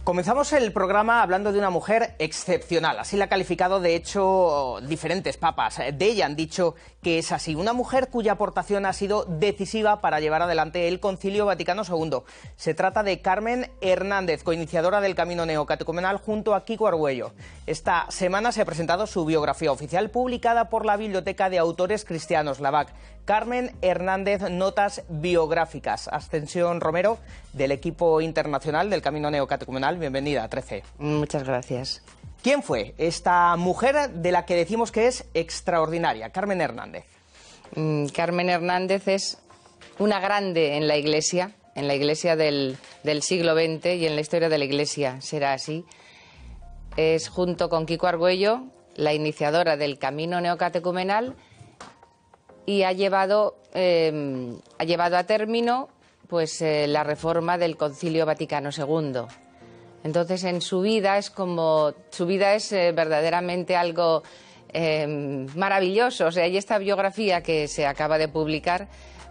Comenzamos el programa hablando de una mujer excepcional, así la ha calificado de hecho diferentes papas. De ella han dicho que es así, una mujer cuya aportación ha sido decisiva para llevar adelante el Concilio Vaticano II. Se trata de Carmen Hernández, coiniciadora del Camino Neocatecumenal junto a Kiko Argüello. Esta semana se ha presentado su biografía oficial publicada por la Biblioteca de Autores Cristianos, la BAC. Carmen Hernández, notas biográficas. Ascensión Romero, del equipo internacional del Camino Neocatecumenal, bienvenida a 13. Muchas gracias. ¿Quién fue esta mujer de la que decimos que es extraordinaria, Carmen Hernández? Carmen Hernández es una grande en la Iglesia del siglo XX y en la historia de la Iglesia será así. Es, junto con Kiko Argüello, la iniciadora del Camino Neocatecumenal y ha llevado a término pues, la reforma del Concilio Vaticano II. Entonces, en su vida es verdaderamente algo maravilloso. O sea, y esta biografía que se acaba de publicar,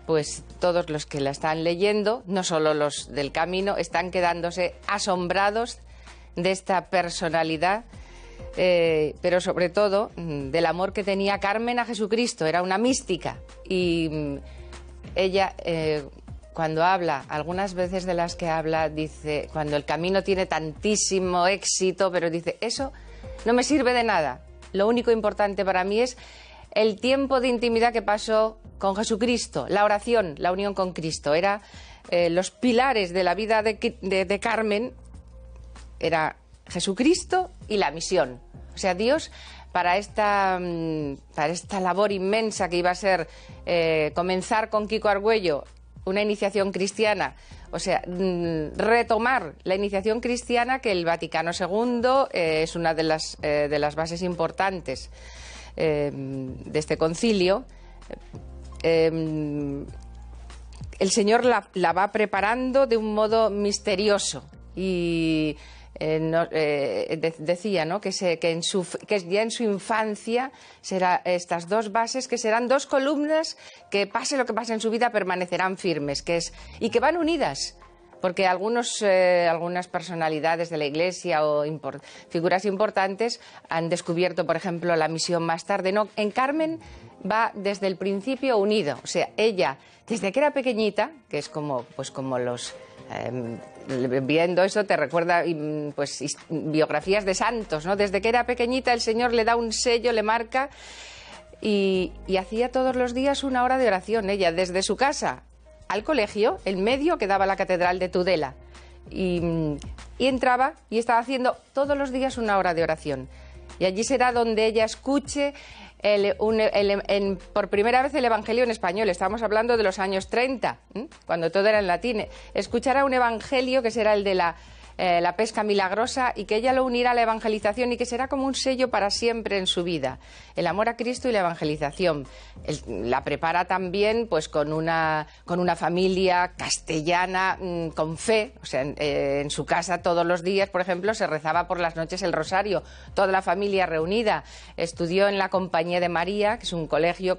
pues todos los que la están leyendo, no solo los del Camino, están quedándose asombrados de esta personalidad, pero sobre todo del amor que tenía Carmen a Jesucristo. Era una mística y ella... Cuando habla, algunas veces de las que habla, dice, cuando el camino tiene tantísimo éxito, pero dice, eso no me sirve de nada. Lo único importante para mí es el tiempo de intimidad que pasó con Jesucristo, la oración, la unión con Cristo. Era los pilares de la vida de Carmen, era Jesucristo y la misión. O sea, Dios, para esta labor inmensa que iba a ser comenzar con Kiko Argüello, una iniciación cristiana, o sea, retomar la iniciación cristiana, que el Vaticano II es una de las bases importantes de este concilio. El Señor la va preparando de un modo misterioso y decía, ¿no?, que ya en su infancia será estas dos bases, que serán dos columnas que pase lo que pase en su vida permanecerán firmes, y que van unidas, porque algunas personalidades de la Iglesia o figuras importantes han descubierto, por ejemplo, la misión más tarde. No, en Carmen va desde el principio unido. O sea, ella, desde que era pequeñita, que es como los... viendo eso te recuerda pues biografías de santos, ¿no? Desde que era pequeñita el Señor le da un sello, le marca y hacía todos los días una hora de oración. Ella, desde su casa al colegio, el medio que daba la catedral de Tudela, y entraba y estaba haciendo todos los días una hora de oración. Y allí será donde ella escuche por primera vez el Evangelio en español. Estamos hablando de los años 30, cuando todo era en latín. Escuchará un Evangelio que será el de la pesca milagrosa, y que ella lo unirá a la evangelización, y que será como un sello para siempre en su vida. El amor a Cristo y la evangelización. La prepara también pues con una familia castellana, con fe. O sea, en su casa todos los días, por ejemplo, se rezaba por las noches el rosario, toda la familia reunida. Estudió en la Compañía de María, que es un colegio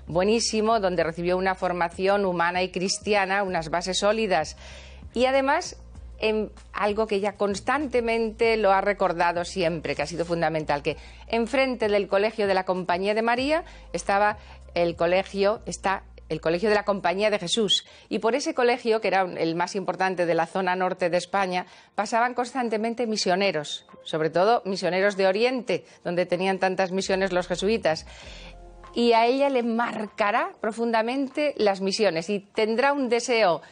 buenísimo, donde recibió una formación humana y cristiana, unas bases sólidas. Y además, en algo que ella constantemente lo ha recordado siempre, que ha sido fundamental, que enfrente del colegio de la Compañía de María está el colegio de la Compañía de Jesús, y por ese colegio, que era el más importante de la zona norte de España, pasaban constantemente misioneros, sobre todo misioneros de Oriente, donde tenían tantas misiones los jesuitas. Y a ella le marcará profundamente las misiones, y tendrá un deseo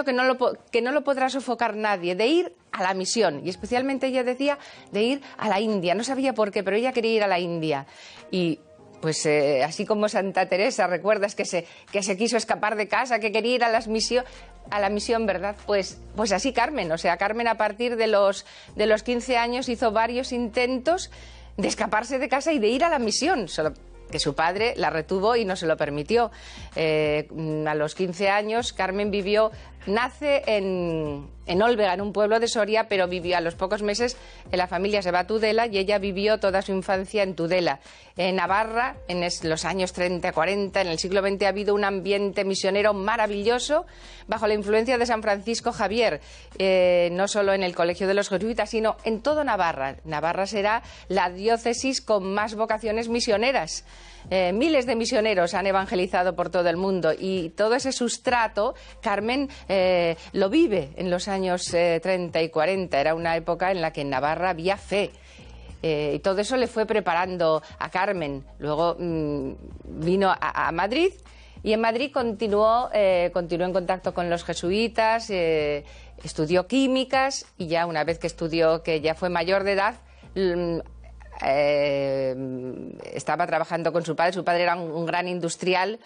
que no lo podrá sofocar nadie, de ir a la misión. Y especialmente ella decía de ir a la India. No sabía por qué, pero ella quería ir a la India. Y pues así como Santa Teresa, ¿recuerdas que se quiso escapar de casa, que quería ir a la misión, ¿verdad? Pues así Carmen. O sea, Carmen, a partir de los 15 años hizo varios intentos de escaparse de casa y de ir a la misión, solo que su padre la retuvo y no se lo permitió. A los 15 años Carmen vivió nace en Olvega, en un pueblo de Soria, pero vivió a los pocos meses, la familia se va a Tudela y ella vivió toda su infancia en Tudela. En Navarra, en los años 30, 40, en el siglo XX, ha habido un ambiente misionero maravilloso bajo la influencia de San Francisco Javier, no solo en el Colegio de los Jesuitas, sino en todo Navarra. Navarra será la diócesis con más vocaciones misioneras. Miles de misioneros han evangelizado por todo el mundo y todo ese sustrato, Carmen lo vive en los años 30 y 40. Era una época en la que en Navarra había fe. Y todo eso le fue preparando a Carmen. Luego vino a Madrid y en Madrid continuó en contacto con los jesuitas, estudió químicas y ya una vez que estudió, que ya fue mayor de edad, estaba trabajando con su padre. Su padre era un gran industrial,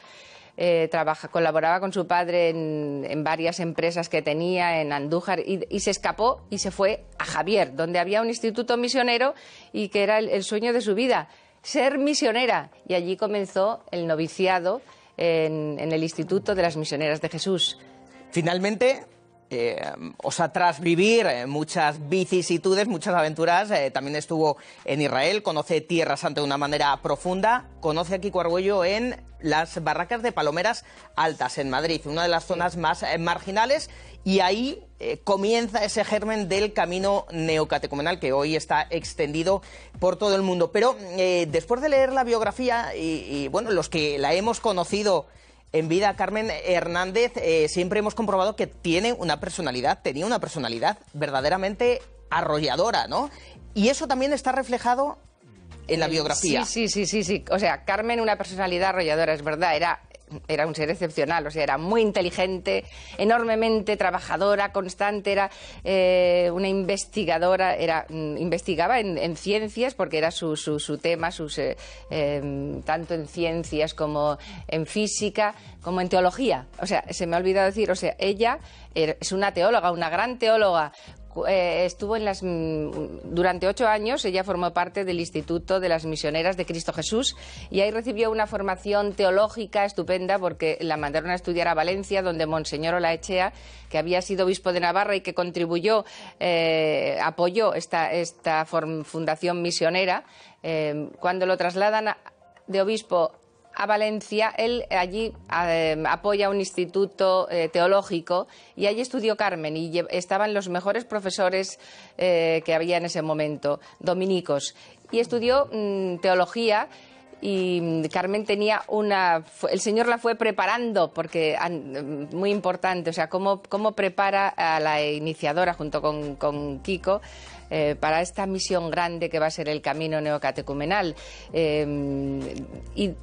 colaboraba con su padre en varias empresas que tenía en Andújar y se escapó y se fue a Javier, donde había un instituto misionero y que era el sueño de su vida, ser misionera. Y allí comenzó el noviciado en el Instituto de las Misioneras de Jesús. Finalmente, o sea, tras vivir muchas vicisitudes, muchas aventuras, también estuvo en Israel, conoce Tierra Santa de una manera profunda, conoce a Kiko Argüello en las barracas de Palomeras Altas, en Madrid, una de las zonas más marginales, y ahí comienza ese germen del camino neocatecumenal que hoy está extendido por todo el mundo. Pero después de leer la biografía, y bueno, los que la hemos conocido en vida, Carmen Hernández, siempre hemos comprobado que tenía una personalidad verdaderamente arrolladora, ¿no? Y eso también está reflejado en la biografía. Sí. O sea, Carmen, una personalidad arrolladora, es verdad, era un ser excepcional, o sea, era muy inteligente, enormemente trabajadora, constante, era una investigadora, investigaba en ciencias porque era su tema, tanto en ciencias como en física, como en teología. O sea, se me ha olvidado decir, o sea, ella es una teóloga, una gran teóloga. Estuvo durante 8 años, ella formó parte del Instituto de las Misioneras de Cristo Jesús y ahí recibió una formación teológica estupenda porque la mandaron a estudiar a Valencia, donde Monseñor Olaechea, que había sido obispo de Navarra y que contribuyó, apoyó esta fundación misionera. Cuando lo trasladan de obispo a Valencia, él allí apoya un instituto teológico y allí estudió Carmen y estaban los mejores profesores que había en ese momento, dominicos, y estudió teología. Y Carmen tenía el Señor la fue preparando, porque muy importante, o sea, cómo prepara a la iniciadora junto con Kiko para esta misión grande que va a ser el camino neocatecumenal. Y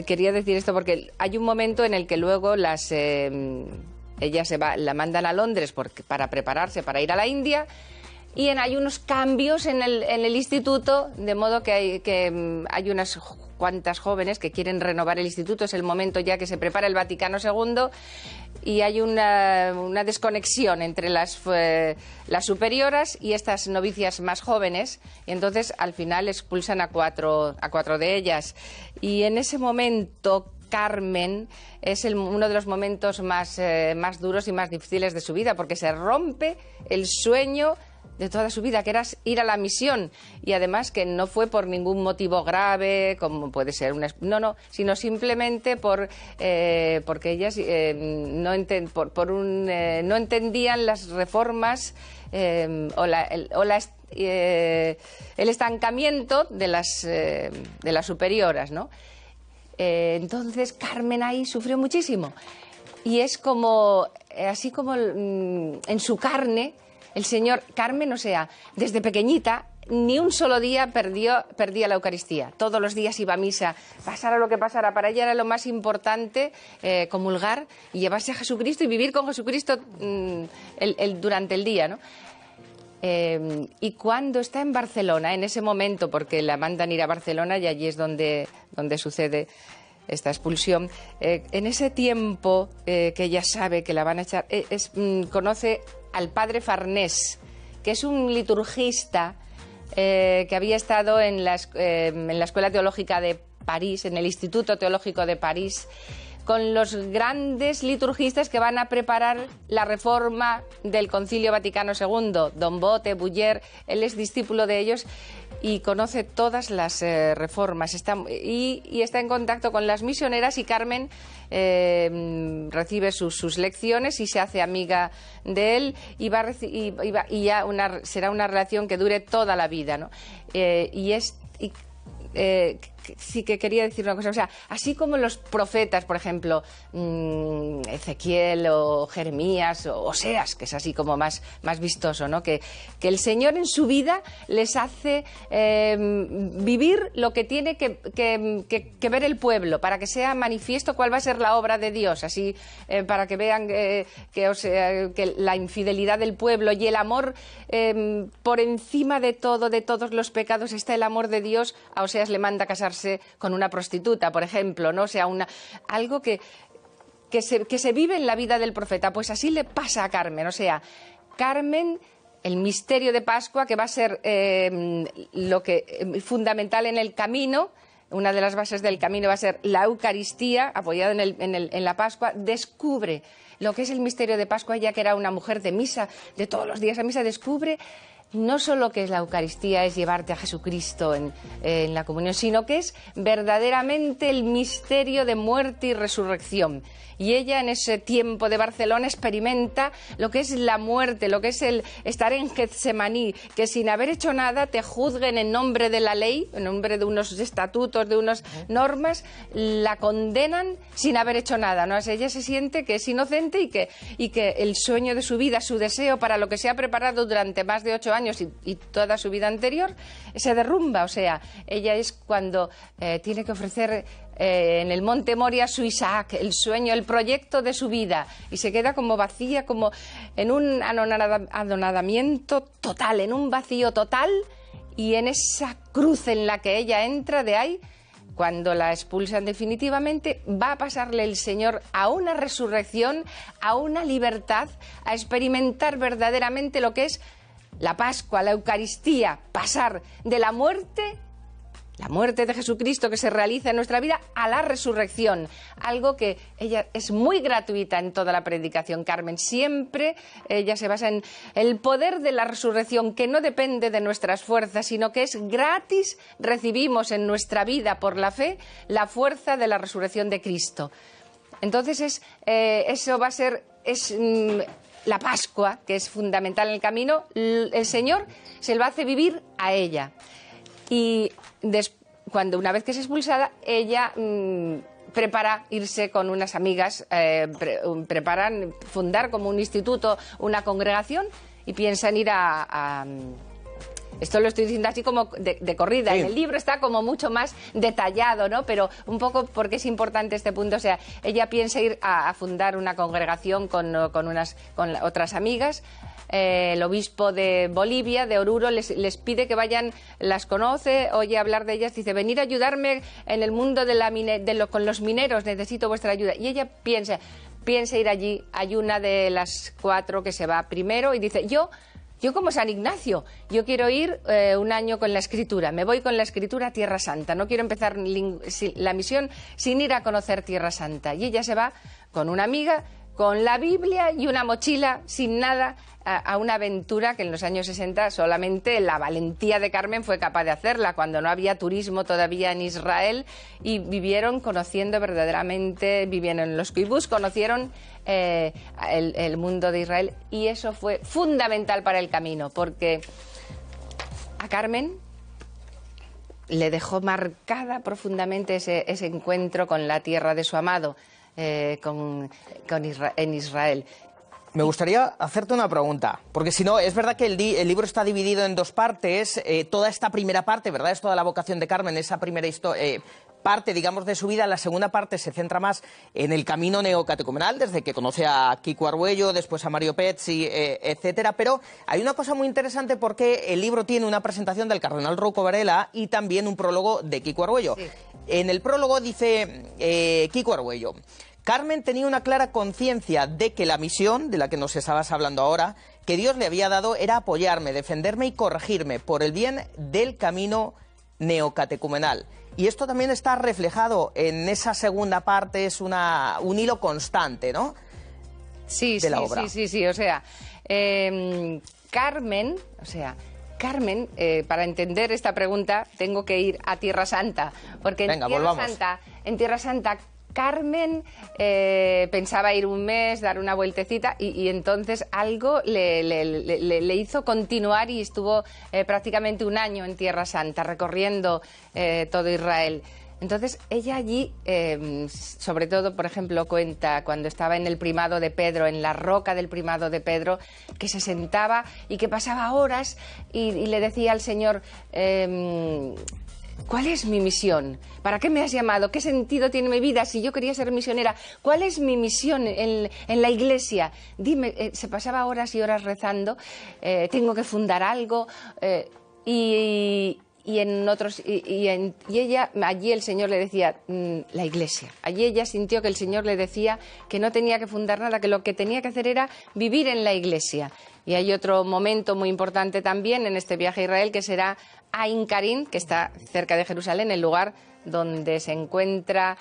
quería decir esto porque hay un momento en el que luego ella la mandan a Londres para prepararse para ir a la India. Y hay unos cambios en el instituto, de modo que hay unas cuantas jóvenes que quieren renovar el instituto. Es el momento ya que se prepara el Vaticano II y hay una desconexión entre las superioras y estas novicias más jóvenes. Y entonces al final expulsan a cuatro de ellas. Y en ese momento Carmen es uno de los momentos más duros y más difíciles de su vida, porque se rompe el sueño de toda su vida, que era ir a la misión, y además que no fue por ningún motivo grave, como puede ser sino simplemente porque ellas no entendían las reformas el estancamiento de las superioras, ¿no? Entonces Carmen ahí sufrió muchísimo y es como así como en su carne. El Señor, Carmen, o sea, desde pequeñita, ni un solo día perdía la Eucaristía. Todos los días iba a misa, pasara lo que pasara. Para ella era lo más importante, comulgar y llevarse a Jesucristo y vivir con Jesucristo durante el día, ¿no? Y cuando está en Barcelona, en ese momento, porque la mandan ir a Barcelona y allí es donde sucede esta expulsión, en ese tiempo que ella sabe que la van a echar, conoce al padre Farnés, que es un liturgista que había estado en la Escuela Teológica de París, en el Instituto Teológico de París, con los grandes liturgistas que van a preparar la reforma del Concilio Vaticano II, Don Bote, Buller. Él es discípulo de ellos y conoce todas las reformas, y está en contacto con las misioneras, y Carmen recibe sus lecciones y se hace amiga de él, y ya será una relación que dure toda la vida, ¿no? Sí que quería decir una cosa, o sea, así como los profetas, por ejemplo, Ezequiel o Jeremías o Oseas, que es así como más vistoso, ¿no? Que el Señor en su vida les hace vivir lo que tiene que ver el pueblo, para que sea manifiesto cuál va a ser la obra de Dios, así para que vean que la infidelidad del pueblo y el amor por encima de todo, de todos los pecados, está el amor de Dios. A Oseas le manda casarse con una prostituta, por ejemplo, ¿no? O sea, algo que se vive en la vida del profeta. Pues así le pasa a Carmen. O sea, Carmen, el misterio de Pascua, que va a ser fundamental en el camino. Una de las bases del camino va a ser la Eucaristía, apoyada en la Pascua. Descubre lo que es el misterio de Pascua. Ella, que era una mujer de misa, de todos los días a misa, descubre no solo que es la Eucaristía, es llevarte a Jesucristo en la comunión, sino que es verdaderamente el misterio de muerte y resurrección. Y ella, en ese tiempo de Barcelona, experimenta lo que es la muerte, lo que es el estar en Getsemaní, que sin haber hecho nada te juzguen en nombre de la ley, en nombre de unos estatutos, de unas normas, la condenan sin haber hecho nada, ¿no? O sea, ella se siente que es inocente y que el sueño de su vida, su deseo para lo que se ha preparado durante más de 8 años y toda su vida anterior, se derrumba. O sea, ella es cuando tiene que ofrecer en el Monte Moria su Isaac, el sueño, el proyecto de su vida, y se queda como vacía, como en un anonadamiento total, en un vacío total, y en esa cruz en la que ella entra, de ahí, cuando la expulsan definitivamente, va a pasarle el Señor a una resurrección, a una libertad, a experimentar verdaderamente lo que es la Pascua, la Eucaristía, pasar de la muerte de Jesucristo que se realiza en nuestra vida, a la resurrección. Algo que ella es muy gratuita en toda la predicación, Carmen. Siempre ella se basa en el poder de la resurrección, que no depende de nuestras fuerzas, sino que es gratis. Recibimos en nuestra vida, por la fe, la fuerza de la resurrección de Cristo. Entonces eso va a ser la Pascua, que es fundamental en el camino. El Señor se lo hace vivir a ella. Y una vez que es expulsada, ella prepara irse con unas amigas, preparan fundar como un instituto, una congregación, y piensan ir esto lo estoy diciendo así como de corrida. Sí. En el libro está como mucho más detallado, ¿no? Pero un poco porque es importante este punto. O sea, ella piensa ir a fundar una congregación con otras amigas. El obispo de Bolivia, de Oruro, les pide que vayan, las conoce, oye hablar de ellas, dice: venid a ayudarme en el mundo con los mineros, necesito vuestra ayuda. Y ella piensa ir allí. Hay una de las 4 que se va primero y dice: yo como San Ignacio, yo quiero ir un año con la Escritura, me voy con la Escritura a Tierra Santa, no quiero empezar la misión sin ir a conocer Tierra Santa. Y ella se va con una amiga, con la Biblia y una mochila, sin nada, a una aventura que en los años 60 solamente la valentía de Carmen fue capaz de hacerla, cuando no había turismo todavía en Israel, y vivieron conociendo verdaderamente, vivieron en los kibbutz, conocieron el mundo de Israel, y eso fue fundamental para el camino, porque a Carmen le dejó marcada profundamente ese encuentro con la tierra de su amado, en Israel. Me gustaría hacerte una pregunta, porque si no, es verdad que el libro está dividido en 2 partes. Toda esta primera parte, ¿verdad?, es toda la vocación de Carmen, esa primera parte, digamos, de su vida. La segunda parte se centra más en el camino neocatecumenal, desde que conoce a Quico Argüello, después a Mario Pezzi, etcétera. Pero hay una cosa muy interesante, porque el libro tiene una presentación del cardenal Rouco Varela y también un prólogo de Quico Argüello. Sí. En el prólogo dice Quico Argüello: Carmen tenía una clara conciencia de que la misión, de la que nos estabas hablando ahora, que Dios le había dado, era apoyarme, defenderme y corregirme por el bien del camino neocatecumenal. Y esto también está reflejado en esa segunda parte, es un hilo constante, ¿no? Sí, de la obra. Sí, o sea, Carmen, Carmen, para entender esta pregunta tengo que ir a Tierra Santa, porque en Tierra Santa Carmen pensaba ir un mes, dar una vueltecita y entonces algo le hizo continuar y estuvo prácticamente un año en Tierra Santa recorriendo todo Israel. Entonces ella allí, sobre todo, por ejemplo, cuenta cuando estaba en el primado de Pedro, en la roca del primado de Pedro, que se sentaba y que pasaba horas y le decía al Señor... ¿cuál es mi misión? ¿Para qué me has llamado? ¿Qué sentido tiene mi vida si yo quería ser misionera? ¿Cuál es mi misión en la iglesia? Dime, se pasaba horas y horas rezando, tengo que fundar algo, y ella, allí el Señor le decía, la iglesia. Allí ella sintió que el Señor le decía que no tenía que fundar nada, que lo que tenía que hacer era vivir en la iglesia. Y hay otro momento muy importante también en este viaje a Israel, que será Ain Karim, que está cerca de Jerusalén, el lugar donde se encuentra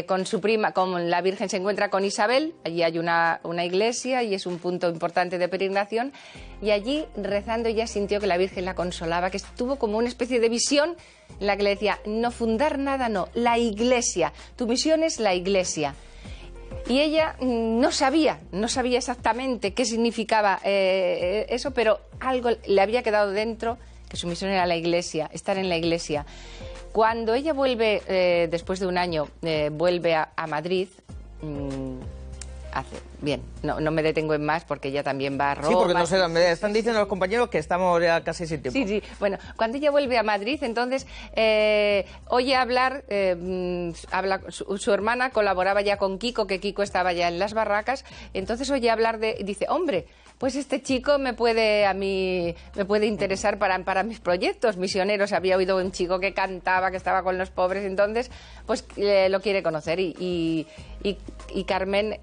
con su prima, con la Virgen se encuentra con Isabel. Allí hay una iglesia y es un punto importante de peregrinación. Y allí, rezando, ella sintió que la Virgen la consolaba, que estuvo como una especie de visión en la que le decía, no fundar nada, no, la iglesia, tu misión es la iglesia. Y ella no sabía exactamente qué significaba eso, pero algo le había quedado dentro, que su misión era la iglesia, estar en la iglesia. Cuando ella vuelve, después de un año, vuelve a Madrid, no me detengo en más porque ella también va a Roma. Sí, porque no sé, me están diciendo los compañeros que estamos ya casi sin tiempo. Sí, bueno, cuando ella vuelve a Madrid, entonces oye hablar, su hermana colaboraba ya con Kiko, que Kiko estaba ya en las barracas, entonces oye hablar dice, hombre, pues este chico me puede interesar para mis proyectos misioneros. Había oído un chico que cantaba, que estaba con los pobres, entonces pues lo quiere conocer y Carmen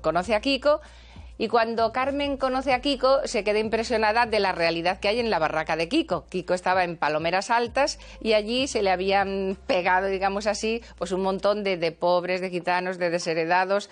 conoce a Kiko. Y cuando Carmen conoce a Kiko, se queda impresionada de la realidad que hay en la barraca de Kiko. Kiko estaba en Palomeras Altas y allí se le habían pegado, digamos así, pues un montón de pobres, de gitanos, de desheredados.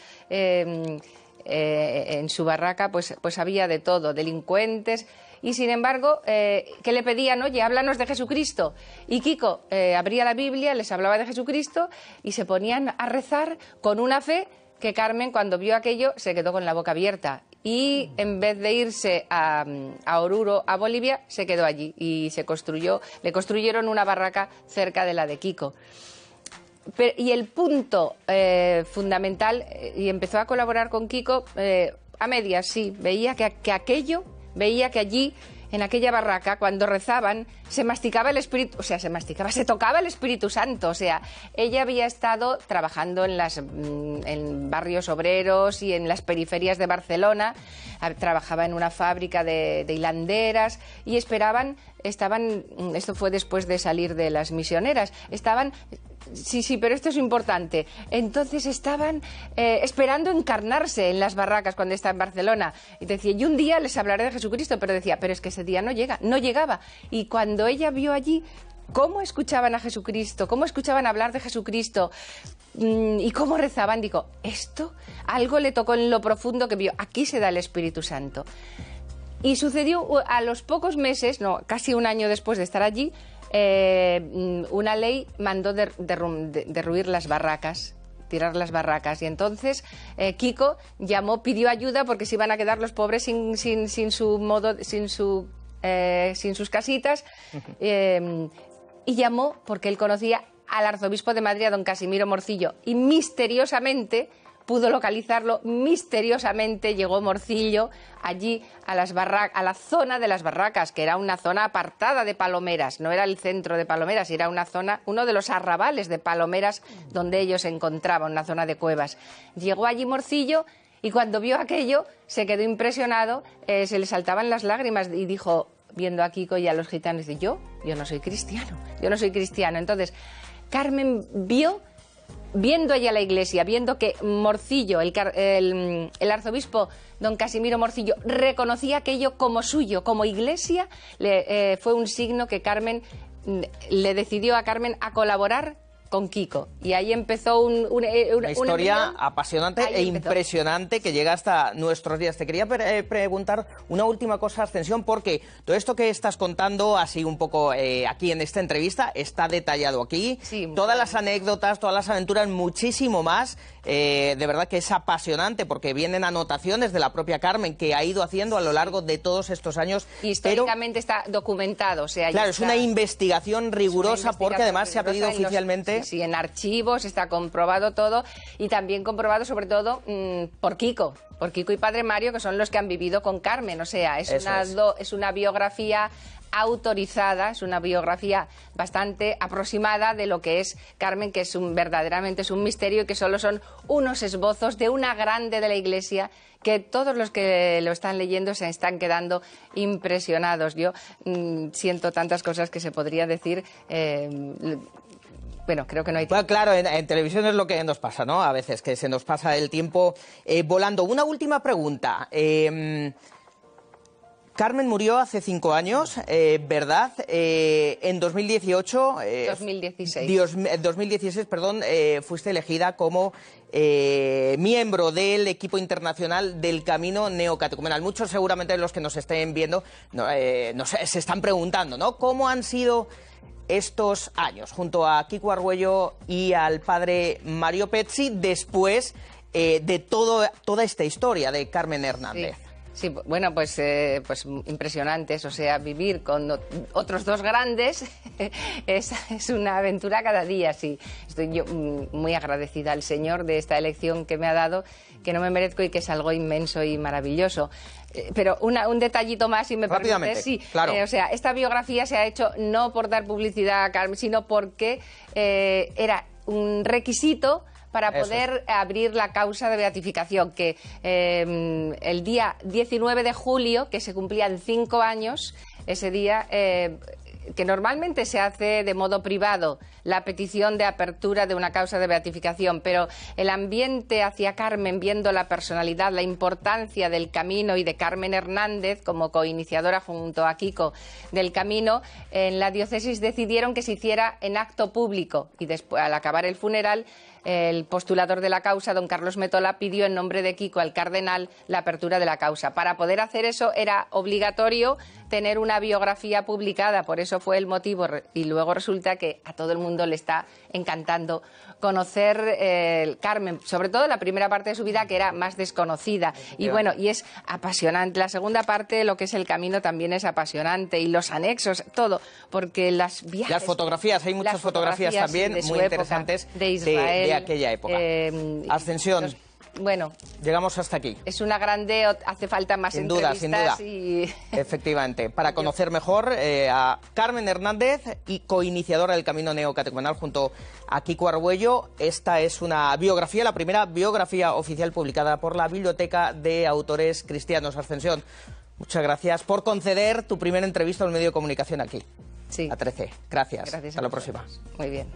En su barraca pues había de todo, delincuentes, y sin embargo, ¿qué le pedían? Oye, háblanos de Jesucristo. Y Kiko abría la Biblia, les hablaba de Jesucristo y se ponían a rezar con una fe que Carmen, cuando vio aquello, se quedó con la boca abierta. Y en vez de irse a Oruro, a Bolivia, se quedó allí y le construyeron una barraca cerca de la de Kiko. Y el punto fundamental, y empezó a colaborar con Kiko a medias, sí, veía que allí, en aquella barraca, cuando rezaban, se masticaba el Espíritu, se tocaba el Espíritu Santo. O sea, ella había estado trabajando en barrios obreros y en las periferias de Barcelona, trabajaba en una fábrica de hilanderas y esto fue después de salir de las misioneras, sí, pero esto es importante. Entonces estaban esperando encarnarse en las barracas cuando está en Barcelona. Y decía, y un día les hablaré de Jesucristo, pero decía, pero es que ese día no llegaba. Y cuando ella vio allí cómo escuchaban a Jesucristo, cómo escuchaban hablar de Jesucristo y cómo rezaban, digo, esto algo le tocó en lo profundo, que vio, aquí se da el Espíritu Santo. Y sucedió a los pocos meses, casi un año después de estar allí, una ley mandó derruir las barracas, tirar las barracas, y entonces Kiko pidió ayuda porque se iban a quedar los pobres sin sus casitas, y llamó porque él conocía al arzobispo de Madrid, a don Casimiro Morcillo, y misteriosamente pudo localizarlo, misteriosamente llegó Morcillo allí a la zona de las barracas, que era una zona apartada de Palomeras, no era el centro de Palomeras, era una zona, uno de los arrabales de Palomeras donde ellos se encontraban, una zona de cuevas. Llegó allí Morcillo y cuando vio aquello se quedó impresionado, se le saltaban las lágrimas y dijo, viendo a Kiko y a los gitanos, yo no soy cristiano. Entonces Carmen viendo allá la iglesia, viendo que Morcillo, el arzobispo don Casimiro Morcillo, reconocía aquello como suyo, como iglesia, fue un signo que Carmen le decidió a Carmen a colaborar con Kiko. Y ahí empezó una historia unión. apasionante e impresionante que llega hasta nuestros días. Te quería preguntar una última cosa, Ascensión, porque todo esto que estás contando, así un poco aquí en esta entrevista, está detallado aquí. Sí, todas las anécdotas, todas las aventuras, muchísimo más. De verdad que es apasionante porque vienen anotaciones de la propia Carmen que ha ido haciendo a lo largo de todos estos años. Históricamente está documentado. O sea, claro, es una investigación rigurosa porque además se ha pedido oficialmente... Sí, en archivos está comprobado todo y también comprobado sobre todo por Kiko y Padre Mario, que son los que han vivido con Carmen. O sea, es una biografía autorizada, es una biografía bastante aproximada de lo que es Carmen, que es verdaderamente es un misterio y que solo son unos esbozos de una grande de la Iglesia que todos los que lo están leyendo se están quedando impresionados. Yo siento tantas cosas que se podría decir... Bueno, creo que no hay tiempo. Bueno, claro, en televisión es lo que nos pasa, ¿no? A veces, que se nos pasa el tiempo volando. Una última pregunta. Carmen murió hace 5 años, ¿verdad? En 2018... 2016, perdón, fuiste elegida como miembro del equipo internacional del Camino Neocatecumenal. Muchos seguramente de los que nos estén viendo se están preguntando, ¿no? ¿Cómo han sido estos años junto a Kiko Argüello y al padre Mario Pezzi después de toda esta historia de Carmen Hernández? Sí, bueno, pues impresionantes. O sea, vivir con otros dos grandes es una aventura cada día, sí. Estoy yo muy agradecida al Señor de esta elección que me ha dado, que no me merezco y que es algo inmenso y maravilloso. Pero un detallito más, si me permites. Sí, claro. O sea, esta biografía se ha hecho no por dar publicidad a Carmen, sino porque era un requisito para poder abrir la causa de beatificación, que el día 19 de julio, que se cumplían 5 años, ese día, que normalmente se hace de modo privado, la petición de apertura de una causa de beatificación, pero el ambiente hacia Carmen, viendo la personalidad, la importancia del Camino y de Carmen Hernández como coiniciadora junto a Kiko del Camino, en la diócesis decidieron que se hiciera en acto público y después, al acabar el funeral, el postulador de la causa, don Carlos Metola, pidió en nombre de Kiko al cardenal la apertura de la causa. Para poder hacer eso era obligatorio tener una biografía publicada, por eso fue el motivo. Y luego resulta que a todo el mundo le está encantando conocer Carmen, sobre todo la primera parte de su vida, que era más desconocida. Y bueno, y es apasionante. La segunda parte, lo que es el Camino, también es apasionante. Y los anexos, todo, porque las fotografías, hay muchas fotografías también muy interesantes de Israel, de aquella época. Ascensión. Bueno, llegamos hasta aquí. Es una grande, hace falta más entrevistas. Sin duda. Efectivamente, para conocer mejor a Carmen Hernández y coiniciadora del Camino Neocatecumenal junto a Kiko Argüello. Esta es una biografía, la primera biografía oficial publicada por la Biblioteca de Autores Cristianos. Ascensión, muchas gracias por conceder tu primera entrevista al medio de comunicación aquí. Sí. A 13. Gracias. Gracias. Hasta la próxima. Muy bien.